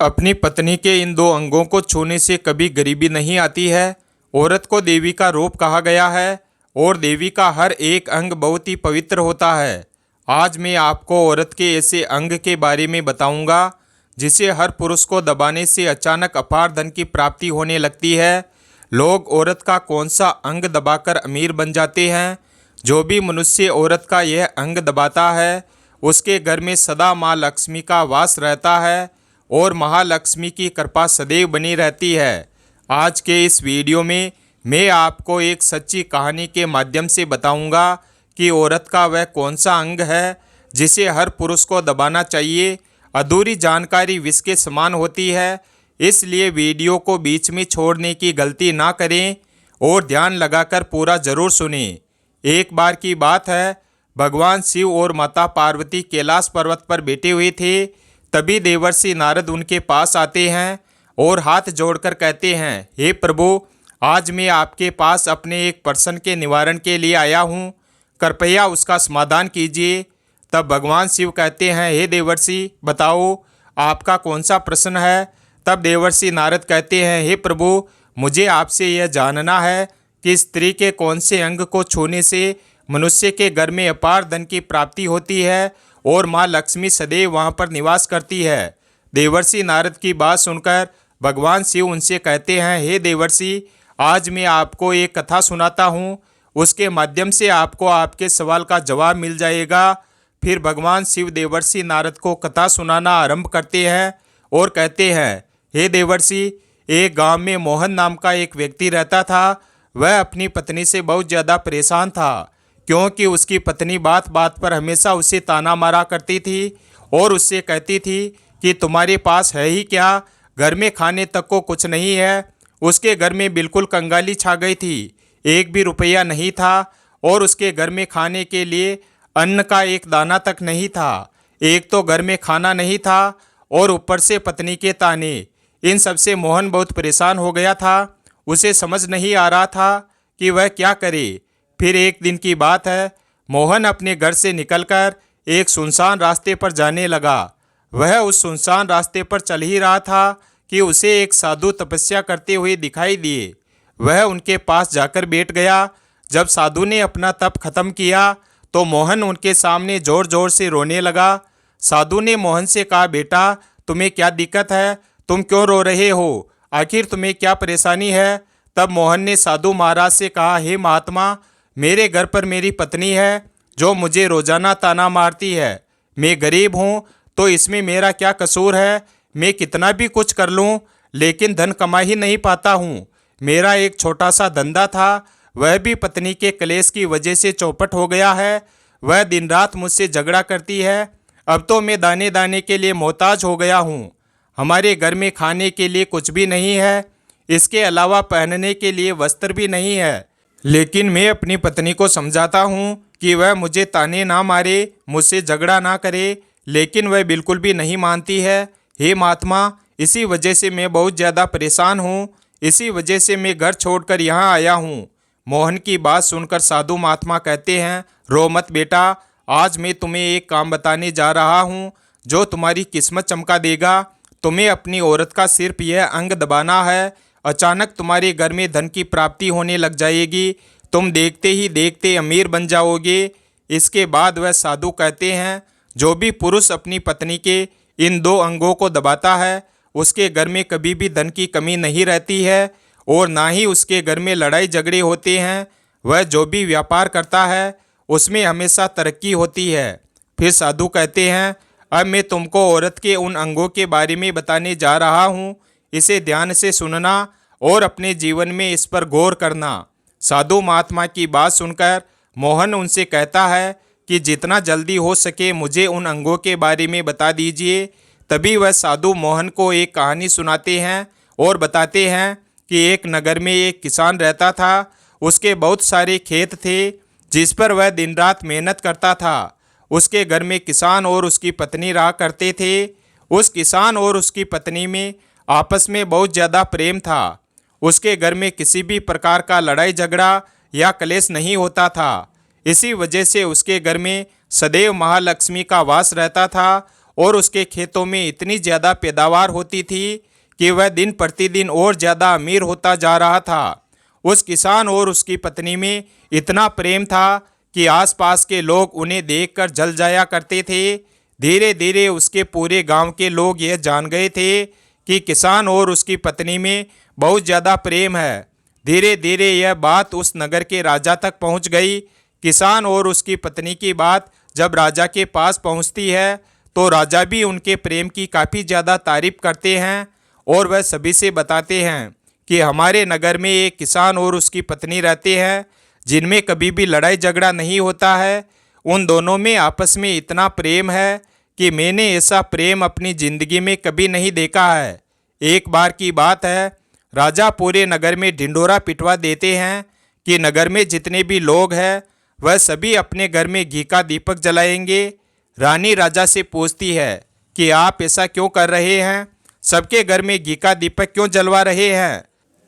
अपनी पत्नी के इन दो अंगों को छूने से कभी गरीबी नहीं आती है। औरत को देवी का रूप कहा गया है और देवी का हर एक अंग बहुत ही पवित्र होता है। आज मैं आपको औरत के ऐसे अंग के बारे में बताऊंगा जिसे हर पुरुष को दबाने से अचानक अपार धन की प्राप्ति होने लगती है। लोग औरत का कौन सा अंग दबाकर अमीर बन जाते हैं। जो भी मनुष्य औरत का यह अंग दबाता है उसके घर में सदा माँ लक्ष्मी का वास रहता है और महालक्ष्मी की कृपा सदैव बनी रहती है। आज के इस वीडियो में मैं आपको एक सच्ची कहानी के माध्यम से बताऊंगा कि औरत का वह कौन सा अंग है जिसे हर पुरुष को दबाना चाहिए। अधूरी जानकारी विष के समान होती है, इसलिए वीडियो को बीच में छोड़ने की गलती ना करें और ध्यान लगाकर पूरा जरूर सुनें। एक बार की बात है, भगवान शिव और माता पार्वती कैलाश पर्वत पर बैठे हुए थे। तभी देवर्षि नारद उनके पास आते हैं और हाथ जोड़कर कहते हैं, हे प्रभु, आज मैं आपके पास अपने एक प्रश्न के निवारण के लिए आया हूँ, कृपया उसका समाधान कीजिए। तब भगवान शिव कहते हैं, हे देवर्षि, बताओ आपका कौन सा प्रश्न है। तब देवर्षि नारद कहते हैं, हे प्रभु, मुझे आपसे यह जानना है कि स्त्री के कौन से अंग को छूने से मनुष्य के घर में अपार धन की प्राप्ति होती है और माँ लक्ष्मी सदैव वहाँ पर निवास करती है। देवर्षि नारद की बात सुनकर भगवान शिव उनसे कहते हैं, हे देवर्षि, आज मैं आपको एक कथा सुनाता हूँ, उसके माध्यम से आपको आपके सवाल का जवाब मिल जाएगा। फिर भगवान शिव देवर्षि नारद को कथा सुनाना आरंभ करते हैं और कहते हैं, हे देवर्षि, एक गांव में मोहन नाम का एक व्यक्ति रहता था। वह अपनी पत्नी से बहुत ज़्यादा परेशान था क्योंकि उसकी पत्नी बात बात पर हमेशा उसे ताना मारा करती थी और उससे कहती थी कि तुम्हारे पास है ही क्या, घर में खाने तक को कुछ नहीं है। उसके घर में बिल्कुल कंगाली छा गई थी, एक भी रुपया नहीं था और उसके घर में खाने के लिए अन्न का एक दाना तक नहीं था। एक तो घर में खाना नहीं था और ऊपर से पत्नी के ताने। इन सब से मोहन बहुत परेशान हो गया था। उसे समझ नहीं आ रहा था कि वह क्या करे। फिर एक दिन की बात है, मोहन अपने घर से निकलकर एक सुनसान रास्ते पर जाने लगा। वह उस सुनसान रास्ते पर चल ही रहा था कि उसे एक साधु तपस्या करते हुए दिखाई दिए। वह उनके पास जाकर बैठ गया। जब साधु ने अपना तप खत्म किया तो मोहन उनके सामने जोर जोर से रोने लगा। साधु ने मोहन से कहा, बेटा, तुम्हें क्या दिक्कत है, तुम क्यों रो रहे हो, आखिर तुम्हें क्या परेशानी है। तब मोहन ने साधु महाराज से कहा, हे महात्मा, मेरे घर पर मेरी पत्नी है जो मुझे रोजाना ताना मारती है। मैं गरीब हूँ तो इसमें मेरा क्या कसूर है। मैं कितना भी कुछ कर लूँ लेकिन धन कमा ही नहीं पाता हूँ। मेरा एक छोटा सा धंधा था, वह भी पत्नी के क्लेश की वजह से चौपट हो गया है। वह दिन रात मुझसे झगड़ा करती है। अब तो मैं दाने दाने के लिए मोहताज हो गया हूँ। हमारे घर में खाने के लिए कुछ भी नहीं है, इसके अलावा पहनने के लिए वस्त्र भी नहीं है। लेकिन मैं अपनी पत्नी को समझाता हूँ कि वह मुझे ताने ना मारे, मुझसे झगड़ा ना करे, लेकिन वह बिल्कुल भी नहीं मानती है। हे महात्मा, इसी वजह से मैं बहुत ज़्यादा परेशान हूँ, इसी वजह से मैं घर छोड़कर यहाँ आया हूँ। मोहन की बात सुनकर साधु महात्मा कहते हैं, रो मत बेटा, आज मैं तुम्हें एक काम बताने जा रहा हूँ जो तुम्हारी किस्मत चमका देगा। तुम्हें अपनी औरत का सिर्फ यह अंग दबाना है, अचानक तुम्हारे घर में धन की प्राप्ति होने लग जाएगी। तुम देखते ही देखते अमीर बन जाओगे। इसके बाद वह साधु कहते हैं, जो भी पुरुष अपनी पत्नी के इन दो अंगों को दबाता है उसके घर में कभी भी धन की कमी नहीं रहती है और ना ही उसके घर में लड़ाई झगड़े होते हैं। वह जो भी व्यापार करता है उसमें हमेशा तरक्की होती है। फिर साधु कहते हैं, अब मैं तुमको औरत के उन अंगों के बारे में बताने जा रहा हूँ, इसे ध्यान से सुनना और अपने जीवन में इस पर गौर करना। साधु महात्मा की बात सुनकर मोहन उनसे कहता है कि जितना जल्दी हो सके मुझे उन अंगों के बारे में बता दीजिए। तभी वह साधु मोहन को एक कहानी सुनाते हैं और बताते हैं कि एक नगर में एक किसान रहता था। उसके बहुत सारे खेत थे जिस पर वह दिन रात मेहनत करता था। उसके घर में किसान और उसकी पत्नी रहा करते थे। उस किसान और उसकी पत्नी में आपस में बहुत ज़्यादा प्रेम था। उसके घर में किसी भी प्रकार का लड़ाई झगड़ा या क्लेश नहीं होता था। इसी वजह से उसके घर में सदैव महालक्ष्मी का वास रहता था और उसके खेतों में इतनी ज़्यादा पैदावार होती थी कि वह दिन प्रतिदिन और ज़्यादा अमीर होता जा रहा था। उस किसान और उसकी पत्नी में इतना प्रेम था कि आसपास के लोग उन्हें देखकर जल जाया करते थे। धीरे धीरे उसके पूरे गांव के लोग यह जान गए थे कि किसान और उसकी पत्नी में बहुत ज़्यादा प्रेम है। धीरे धीरे यह बात उस नगर के राजा तक पहुंच गई। किसान और उसकी पत्नी की बात जब राजा के पास पहुंचती है तो राजा भी उनके प्रेम की काफ़ी ज़्यादा तारीफ करते हैं और वह सभी से बताते हैं कि हमारे नगर में एक किसान और उसकी पत्नी रहते हैं जिनमें कभी भी लड़ाई झगड़ा नहीं होता है। उन दोनों में आपस में इतना प्रेम है कि मैंने ऐसा प्रेम अपनी ज़िंदगी में कभी नहीं देखा है। एक बार की बात है, राजा पूरे नगर में ढिंढोरा पिटवा देते हैं कि नगर में जितने भी लोग हैं वह सभी अपने घर में घी का दीपक जलाएंगे। रानी राजा से पूछती है कि आप ऐसा क्यों कर रहे हैं, सबके घर में घी का दीपक क्यों जलवा रहे हैं।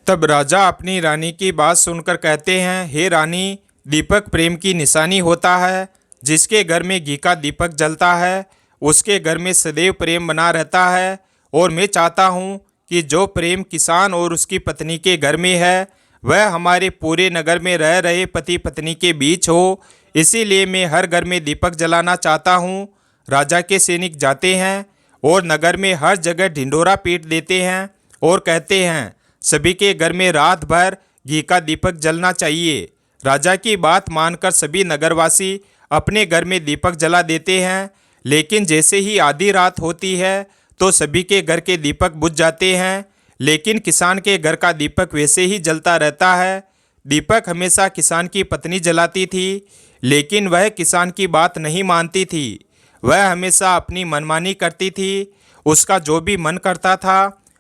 तब राजा अपनी रानी की बात सुनकर कहते हैं, हे रानी, दीपक प्रेम की निशानी होता है। जिसके घर में घी का दीपक जलता है उसके घर में सदैव प्रेम बना रहता है। और मैं चाहता हूँ कि जो प्रेम किसान और उसकी पत्नी के घर में है वह हमारे पूरे नगर में रह रहे पति पत्नी के बीच हो। इसीलिए मैं हर घर में दीपक जलाना चाहता हूँ। राजा के सैनिक जाते हैं और नगर में हर जगह ढिंढोरा पीट देते हैं और कहते हैं सभी के घर में रात भर घी का दीपक जलना चाहिए। राजा की बात मानकर सभी नगरवासी अपने घर में दीपक जला देते हैं। लेकिन जैसे ही आधी रात होती है तो सभी के घर के दीपक बुझ जाते हैं, लेकिन किसान के घर का दीपक वैसे ही जलता रहता है। दीपक हमेशा किसान की पत्नी जलाती थी, लेकिन वह किसान की बात नहीं मानती थी। वह हमेशा अपनी मनमानी करती थी, उसका जो भी मन करता था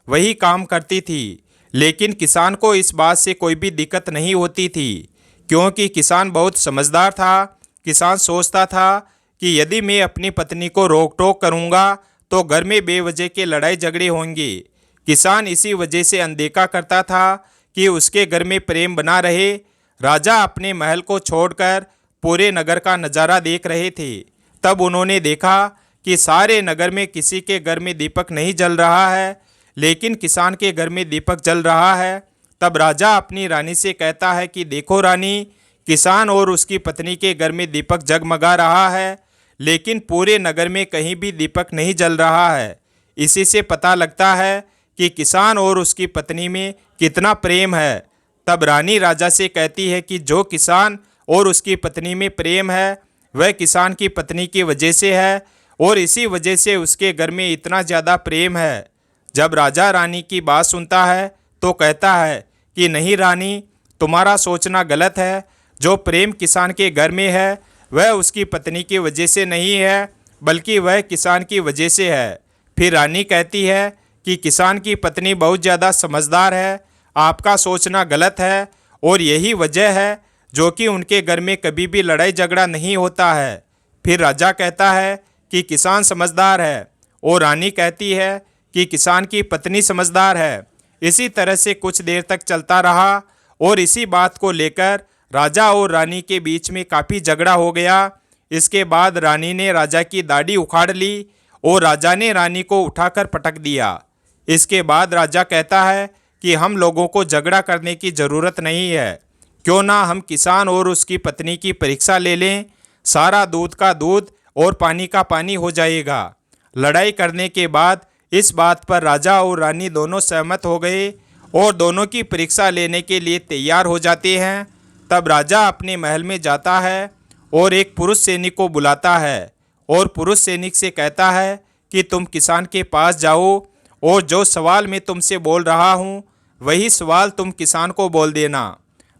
वही काम करती थी। लेकिन किसान को इस बात से कोई भी दिक्कत नहीं होती थी, क्योंकि किसान बहुत समझदार था। किसान सोचता था कि यदि मैं अपनी पत्नी को रोक टोक करूँगा तो घर में बेवजह के लड़ाई झगड़े होंगे। किसान इसी वजह से अनदेखा करता था कि उसके घर में प्रेम बना रहे। राजा अपने महल को छोड़कर पूरे नगर का नज़ारा देख रहे थे। तब उन्होंने देखा कि सारे नगर में किसी के घर में दीपक नहीं जल रहा है, लेकिन किसान के घर में दीपक जल रहा है। तब राजा अपनी रानी से कहता है कि देखो रानी, किसान और उसकी पत्नी के घर में दीपक जगमगा रहा है, लेकिन पूरे नगर में कहीं भी दीपक नहीं जल रहा है। इसी से पता लगता है कि किसान और उसकी पत्नी में कितना प्रेम है। तब रानी राजा से कहती है कि जो किसान और उसकी पत्नी में प्रेम है वह किसान की पत्नी की वजह से है और इसी वजह से उसके घर में इतना ज़्यादा प्रेम है। जब राजा रानी की बात सुनता है तो कहता है कि नहीं रानी, तुम्हारा सोचना गलत है। जो प्रेम किसान के घर में है वह उसकी पत्नी की वजह से नहीं है, बल्कि वह किसान की वजह से है। फिर रानी कहती है कि किसान की पत्नी बहुत ज़्यादा समझदार है, आपका सोचना गलत है और यही वजह है जो कि उनके घर में कभी भी लड़ाई झगड़ा नहीं होता है। फिर राजा कहता है कि किसान समझदार है और रानी कहती है कि किसान की पत्नी समझदार है। इसी तरह से कुछ देर तक चलता रहा और इसी बात को लेकर राजा और रानी के बीच में काफ़ी झगड़ा हो गया। इसके बाद रानी ने राजा की दाढ़ी उखाड़ ली और राजा ने रानी को उठाकर पटक दिया। इसके बाद राजा कहता है कि हम लोगों को झगड़ा करने की ज़रूरत नहीं है, क्यों ना हम किसान और उसकी पत्नी की परीक्षा ले लें। सारा दूध का दूध और पानी का पानी हो जाएगा। लड़ाई करने के बाद इस बात पर राजा और रानी दोनों सहमत हो गए और दोनों की परीक्षा लेने के लिए तैयार हो जाते हैं। तब राजा अपने महल में जाता है और एक पुरुष सैनिक को बुलाता है और पुरुष सैनिक से कहता है कि तुम किसान के पास जाओ और जो सवाल मैं तुमसे बोल रहा हूँ वही सवाल तुम किसान को बोल देना।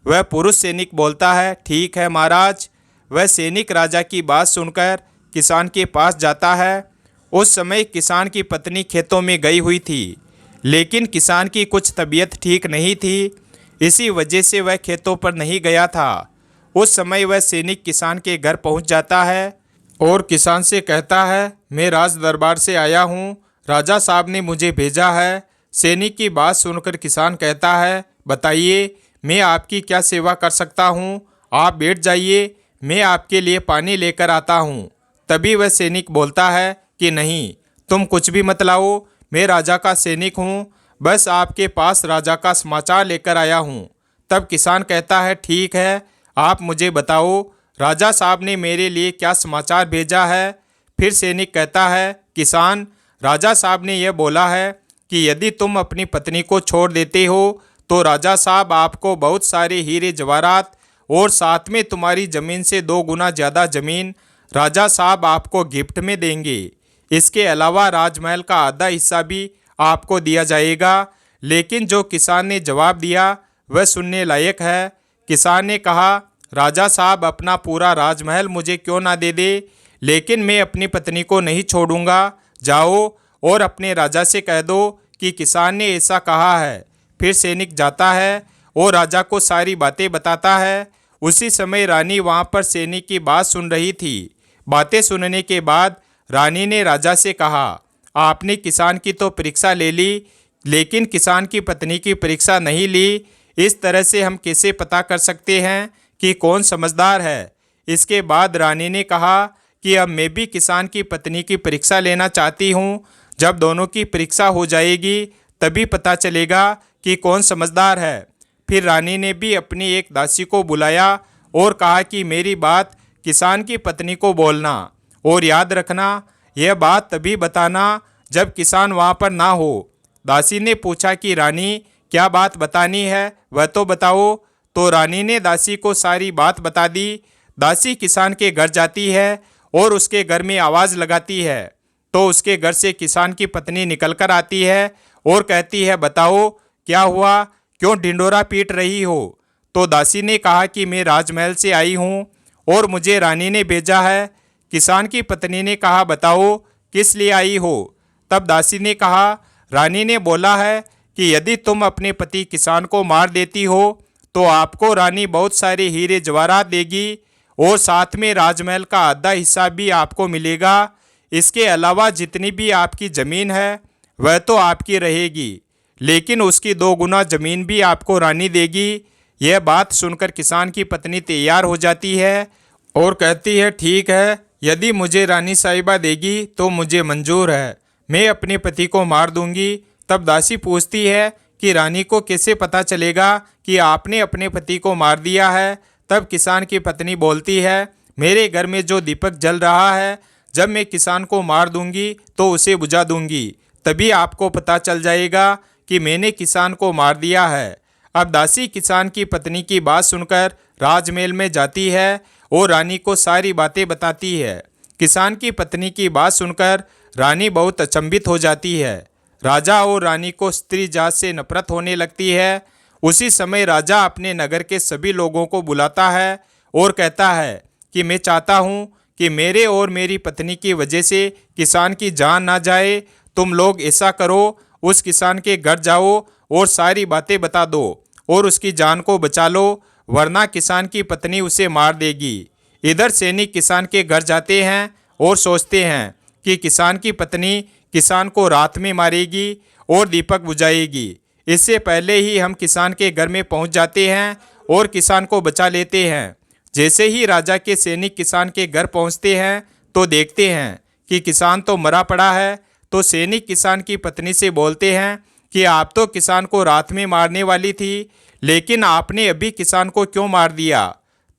वह पुरुष सैनिक बोलता है, ठीक है महाराज। वह सैनिक राजा की बात सुनकर किसान के पास जाता है। उस समय किसान की पत्नी खेतों में गई हुई थी, लेकिन किसान की कुछ तबीयत ठीक नहीं थी, इसी वजह से वह खेतों पर नहीं गया था। उस समय वह सैनिक किसान के घर पहुंच जाता है और किसान से कहता है, मैं राज दरबार से आया हूं, राजा साहब ने मुझे भेजा है। सैनिक की बात सुनकर किसान कहता है, बताइए मैं आपकी क्या सेवा कर सकता हूं, आप बैठ जाइए, मैं आपके लिए पानी लेकर आता हूं। तभी वह सैनिक बोलता है कि नहीं, तुम कुछ भी मत लाओ, मैं राजा का सैनिक हूँ, बस आपके पास राजा का समाचार लेकर आया हूँ। तब किसान कहता है ठीक है, आप मुझे बताओ राजा साहब ने मेरे लिए क्या समाचार भेजा है। फिर सैनिक कहता है किसान, राजा साहब ने यह बोला है कि यदि तुम अपनी पत्नी को छोड़ देते हो तो राजा साहब आपको बहुत सारे हीरे जवाहरात और साथ में तुम्हारी ज़मीन से 2 गुना ज़्यादा ज़मीन राजा साहब आपको गिफ्ट में देंगे। इसके अलावा राजमहल का आधा हिस्सा भी आपको दिया जाएगा। लेकिन जो किसान ने जवाब दिया वह सुनने लायक है। किसान ने कहा राजा साहब अपना पूरा राजमहल मुझे क्यों ना दे दे, लेकिन मैं अपनी पत्नी को नहीं छोड़ूंगा। जाओ और अपने राजा से कह दो कि किसान ने ऐसा कहा है। फिर सैनिक जाता है और राजा को सारी बातें बताता है। उसी समय रानी वहाँ पर सैनिक की बात सुन रही थी। बातें सुनने के बाद रानी ने राजा से कहा, आपने किसान की तो परीक्षा ले ली, लेकिन किसान की पत्नी की परीक्षा नहीं ली। इस तरह से हम कैसे पता कर सकते हैं कि कौन समझदार है। इसके बाद रानी ने कहा कि अब मैं भी किसान की पत्नी की परीक्षा लेना चाहती हूँ। जब दोनों की परीक्षा हो जाएगी तभी पता चलेगा कि कौन समझदार है। फिर रानी ने भी अपनी एक दासी को बुलाया और कहा कि मेरी बात किसान की पत्नी को बोलना, और याद रखना यह बात तभी बताना जब किसान वहाँ पर ना हो। दासी ने पूछा कि रानी क्या बात बतानी है, वह तो बताओ। तो रानी ने दासी को सारी बात बता दी। दासी किसान के घर जाती है और उसके घर में आवाज़ लगाती है। तो उसके घर से किसान की पत्नी निकल कर आती है और कहती है बताओ क्या हुआ, क्यों ढिंडोरा पीट रही हो। तो दासी ने कहा कि मैं राजमहल से आई हूँ और मुझे रानी ने भेजा है। किसान की पत्नी ने कहा बताओ किस लिए आई हो। तब दासी ने कहा रानी ने बोला है कि यदि तुम अपने पति किसान को मार देती हो तो आपको रानी बहुत सारे हीरे जवाहरात देगी और साथ में राजमहल का आधा हिस्सा भी आपको मिलेगा। इसके अलावा जितनी भी आपकी ज़मीन है वह तो आपकी रहेगी, लेकिन उसकी 2 गुना ज़मीन भी आपको रानी देगी। यह बात सुनकर किसान की पत्नी तैयार हो जाती है और कहती है ठीक है, यदि मुझे रानी साहिबा देगी तो मुझे मंजूर है, मैं अपने पति को मार दूंगी। तब दासी पूछती है कि रानी को कैसे पता चलेगा कि आपने अपने पति को मार दिया है। तब किसान की पत्नी बोलती है मेरे घर में जो दीपक जल रहा है, जब मैं किसान को मार दूंगी तो उसे बुझा दूंगी, तभी आपको पता चल जाएगा कि मैंने किसान को मार दिया है। अब दासी किसान की पत्नी की बात सुनकर राजमहल में जाती है और रानी को सारी बातें बताती है। किसान की पत्नी की बात सुनकर रानी बहुत अचंभित हो जाती है। राजा और रानी को स्त्री जात से नफरत होने लगती है। उसी समय राजा अपने नगर के सभी लोगों को बुलाता है और कहता है कि मैं चाहता हूँ कि मेरे और मेरी पत्नी की वजह से किसान की जान ना जाए। तुम लोग ऐसा करो, उस किसान के घर जाओ और सारी बातें बता दो और उसकी जान को बचा लो, वरना किसान की पत्नी उसे मार देगी। इधर सैनिक किसान के घर जाते हैं और सोचते हैं कि किसान की पत्नी किसान को रात में मारेगी और दीपक बुझाएगी। इससे पहले ही हम किसान के घर में पहुंच जाते हैं और किसान को बचा लेते हैं। जैसे ही राजा के सैनिक किसान के घर पहुंचते हैं तो देखते हैं कि किसान तो मरा पड़ा है। तो सैनिक किसान की पत्नी से बोलते हैं कि आप तो किसान को रात में मारने वाली थी, लेकिन आपने अभी किसान को क्यों मार दिया।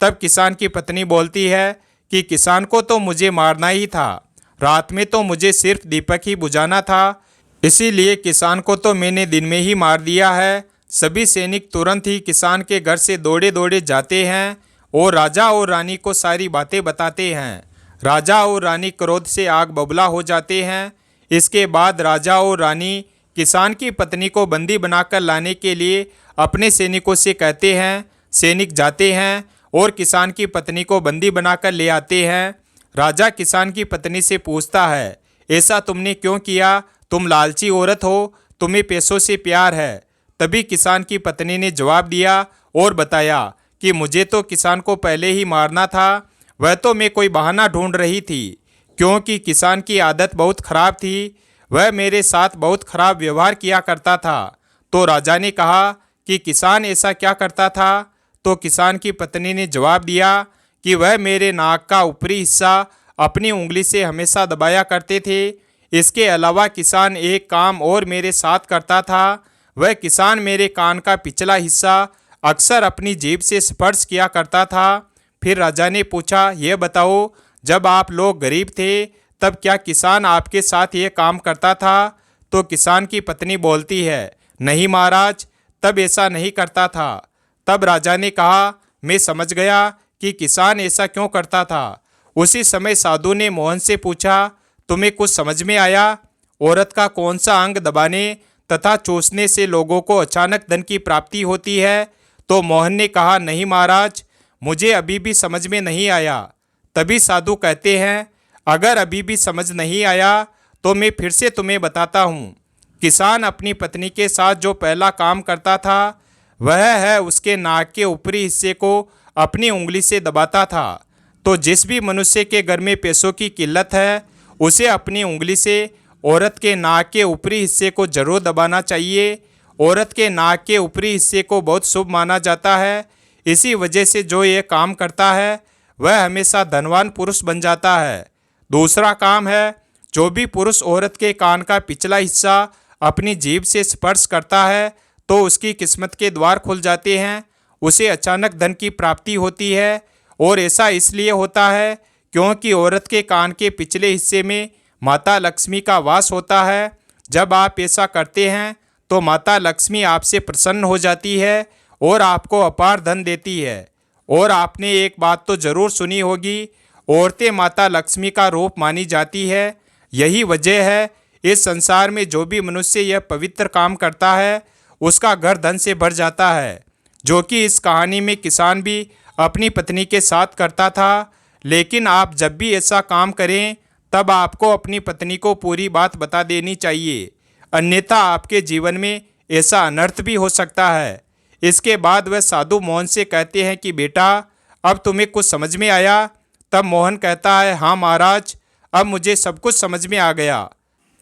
तब किसान की पत्नी बोलती है कि किसान को तो मुझे मारना ही था, रात में तो मुझे सिर्फ दीपक ही बुझाना था, इसीलिए किसान को तो मैंने दिन में ही मार दिया है। सभी सैनिक तुरंत ही किसान के घर से दौड़े दौड़े जाते हैं और राजा और रानी को सारी बातें बताते हैं। राजा और रानी क्रोध से आग बबूला हो जाते हैं। इसके बाद राजा और रानी किसान की पत्नी को बंदी बनाकर लाने के लिए अपने सैनिकों से कहते हैं। सैनिक जाते हैं और किसान की पत्नी को बंदी बनाकर ले आते हैं। राजा किसान की पत्नी से पूछता है ऐसा तुमने क्यों किया, तुम लालची औरत हो, तुम्हें पैसों से प्यार है। तभी किसान की पत्नी ने जवाब दिया और बताया कि मुझे तो किसान को पहले ही मारना था, वह तो मैं कोई बहाना ढूंढ रही थी, क्योंकि किसान की आदत बहुत खराब थी, वह मेरे साथ बहुत खराब व्यवहार किया करता था। तो राजा ने कहा कि किसान ऐसा क्या करता था। तो किसान की पत्नी ने जवाब दिया कि वह मेरे नाक का ऊपरी हिस्सा अपनी उंगली से हमेशा दबाया करते थे। इसके अलावा किसान एक काम और मेरे साथ करता था। वह किसान मेरे कान का पिछला हिस्सा अक्सर अपनी जीभ से स्पर्श किया करता था। फिर राजा ने पूछा, यह बताओ, जब आप लोग गरीब थे तब क्या किसान आपके साथ ये काम करता था? तो किसान की पत्नी बोलती है, नहीं महाराज, तब ऐसा नहीं करता था। तब राजा ने कहा, मैं समझ गया कि किसान ऐसा क्यों करता था। उसी समय साधु ने मोहन से पूछा, तुम्हें कुछ समझ में आया? औरत का कौन सा अंग दबाने तथा चूसने से लोगों को अचानक धन की प्राप्ति होती है? तो मोहन ने कहा, नहीं महाराज, मुझे अभी भी समझ में नहीं आया। तभी साधु कहते हैं, अगर अभी भी समझ नहीं आया तो मैं फिर से तुम्हें बताता हूँ। किसान अपनी पत्नी के साथ जो पहला काम करता था वह है उसके नाक के ऊपरी हिस्से को अपनी उंगली से दबाता था। तो जिस भी मनुष्य के घर में पैसों की किल्लत है उसे अपनी उंगली से औरत के नाक के ऊपरी हिस्से को जरूर दबाना चाहिए। औरत के नाक के ऊपरी हिस्से को बहुत शुभ माना जाता है। इसी वजह से जो ये काम करता है वह हमेशा धनवान पुरुष बन जाता है। दूसरा काम है, जो भी पुरुष औरत के कान का पिछला हिस्सा अपनी जीभ से स्पर्श करता है तो उसकी किस्मत के द्वार खुल जाते हैं, उसे अचानक धन की प्राप्ति होती है। और ऐसा इसलिए होता है क्योंकि औरत के कान के पिछले हिस्से में माता लक्ष्मी का वास होता है। जब आप ऐसा करते हैं तो माता लक्ष्मी आपसे प्रसन्न हो जाती है और आपको अपार धन देती है। और आपने एक बात तो जरूर सुनी होगी, औरतें माता लक्ष्मी का रूप मानी जाती है। यही वजह है इस संसार में जो भी मनुष्य यह पवित्र काम करता है उसका घर धन से भर जाता है, जो कि इस कहानी में किसान भी अपनी पत्नी के साथ करता था। लेकिन आप जब भी ऐसा काम करें तब आपको अपनी पत्नी को पूरी बात बता देनी चाहिए, अन्यथा आपके जीवन में ऐसा अनर्थ भी हो सकता है। इसके बाद वह साधु मोहन से कहते हैं कि बेटा, अब तुम्हें कुछ समझ में आया? तब मोहन कहता है, हाँ महाराज, अब मुझे सब कुछ समझ में आ गया।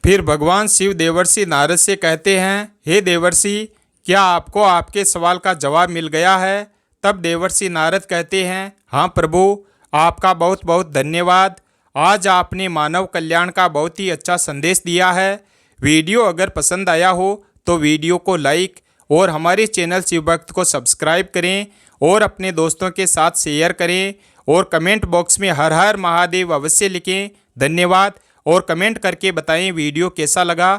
फिर भगवान शिव देवर्षि नारद से कहते हैं, हे देवर्षि, क्या आपको आपके सवाल का जवाब मिल गया है? तब देवर्षि नारद कहते हैं, हाँ प्रभु, आपका बहुत बहुत धन्यवाद। आज आपने मानव कल्याण का बहुत ही अच्छा संदेश दिया है। वीडियो अगर पसंद आया हो तो वीडियो को लाइक और हमारे चैनल शिव भक्त को सब्सक्राइब करें और अपने दोस्तों के साथ शेयर करें और कमेंट बॉक्स में हर हर महादेव अवश्य लिखें। धन्यवाद। और कमेंट करके बताएं वीडियो कैसा लगा।